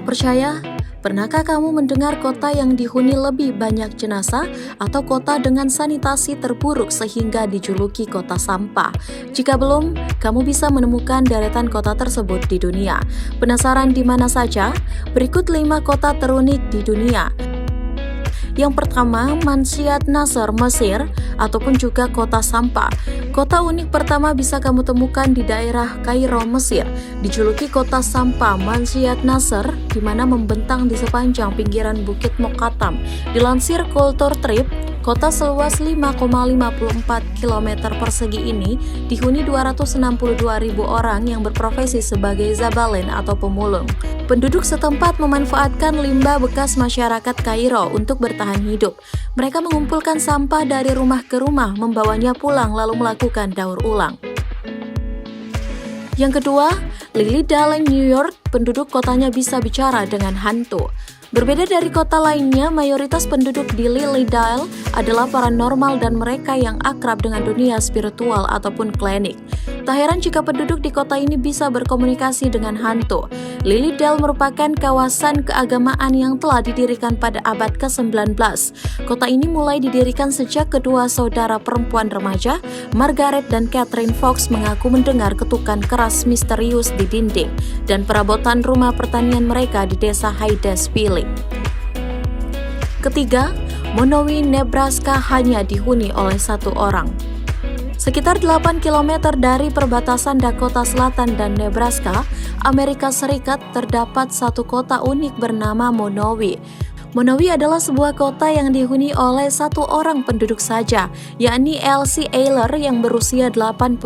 Tak percaya? Pernahkah kamu mendengar kota yang dihuni lebih banyak jenazah atau kota dengan sanitasi terburuk sehingga dijuluki kota sampah? Jika belum, kamu bisa menemukan deretan kota tersebut di dunia. Penasaran di mana saja? Berikut 5 kota terunik di dunia. Yang pertama, Mansyat Nasr, Mesir, ataupun juga kota sampah. Kota unik pertama bisa kamu temukan di daerah Kairo, Mesir, dijuluki kota sampah Mansyat Nasr, di mana membentang di sepanjang pinggiran Bukit Mokatam. Dilansir Culture Trip, kota seluas 5,54 km persegi ini dihuni 262.000 orang yang berprofesi sebagai zabalin atau pemulung. Penduduk setempat memanfaatkan limbah bekas masyarakat Kairo untuk bertahan hidup. Mereka mengumpulkan sampah dari rumah ke rumah, membawanya pulang lalu melakukan daur ulang. Yang kedua, Lilydale, New York, penduduk kotanya bisa bicara dengan hantu. Berbeda dari kota lainnya, mayoritas penduduk di Lilydale adalah paranormal dan mereka yang akrab dengan dunia spiritual ataupun klinik. Tak heran jika penduduk di kota ini bisa berkomunikasi dengan hantu. Lilydale merupakan kawasan keagamaan yang telah didirikan pada abad ke-19. Kota ini mulai didirikan sejak kedua saudara perempuan remaja, Margaret dan Catherine Fox, mengaku mendengar ketukan keras misterius di dinding dan perabotan rumah pertanian mereka di desa Hydesville. Ketiga, Monowi, Nebraska hanya dihuni oleh 1 orang. Sekitar 8 km dari perbatasan Dakota Selatan dan Nebraska, Amerika Serikat, terdapat satu kota unik bernama Monowi. Monowi adalah sebuah kota yang dihuni oleh 1 orang penduduk saja, yakni Elsie Ayler yang berusia 85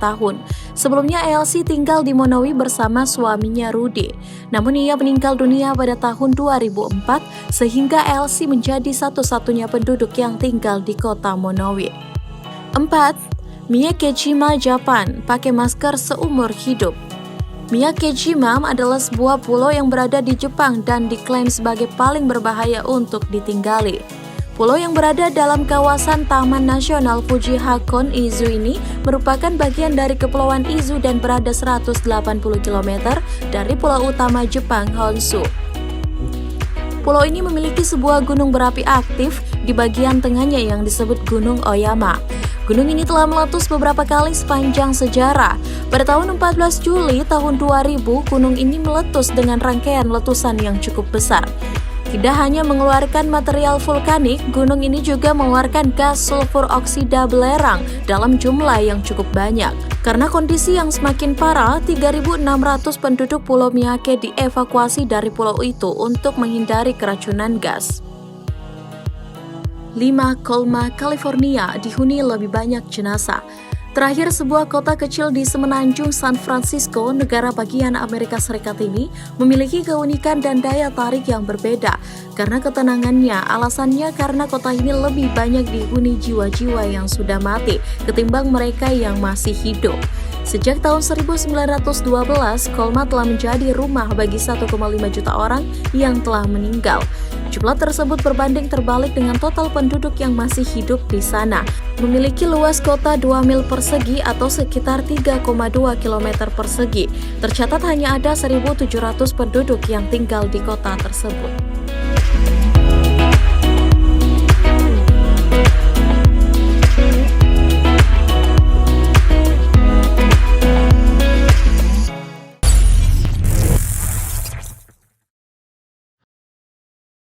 tahun. Sebelumnya Elsie tinggal di Monowi bersama suaminya Rudy. Namun ia meninggal dunia pada tahun 2004 sehingga Elsie menjadi satu-satunya penduduk yang tinggal di kota Monowi. 4. Miyakejima, Jepang, pakai masker seumur hidup. Miyakejima adalah sebuah pulau yang berada di Jepang dan diklaim sebagai paling berbahaya untuk ditinggali. Pulau yang berada dalam kawasan Taman Nasional Fuji Hakone Izu ini merupakan bagian dari Kepulauan Izu dan berada 180 km dari pulau utama Jepang, Honshu. Pulau ini memiliki sebuah gunung berapi aktif di bagian tengahnya yang disebut Gunung Oyama. Gunung ini telah meletus beberapa kali sepanjang sejarah. Pada tahun 14 Juli tahun 2000, gunung ini meletus dengan rangkaian letusan yang cukup besar. Tidak hanya mengeluarkan material vulkanik, gunung ini juga mengeluarkan gas sulfur oksida belerang dalam jumlah yang cukup banyak. Karena kondisi yang semakin parah, 3.600 penduduk Pulau Miyake dievakuasi dari pulau itu untuk menghindari keracunan gas. 5. Colma, California, dihuni lebih banyak jenazah. Terakhir, sebuah kota kecil di semenanjung San Francisco, negara bagian Amerika Serikat ini, memiliki keunikan dan daya tarik yang berbeda. Karena ketenangannya, alasannya karena kota ini lebih banyak dihuni jiwa-jiwa yang sudah mati ketimbang mereka yang masih hidup. Sejak tahun 1912, Colma telah menjadi rumah bagi 1,5 juta orang yang telah meninggal. Jumlah tersebut berbanding terbalik dengan total penduduk yang masih hidup di sana. Memiliki luas kota 2 mil persegi atau sekitar 3,2 km persegi. Tercatat hanya ada 1.700 penduduk yang tinggal di kota tersebut.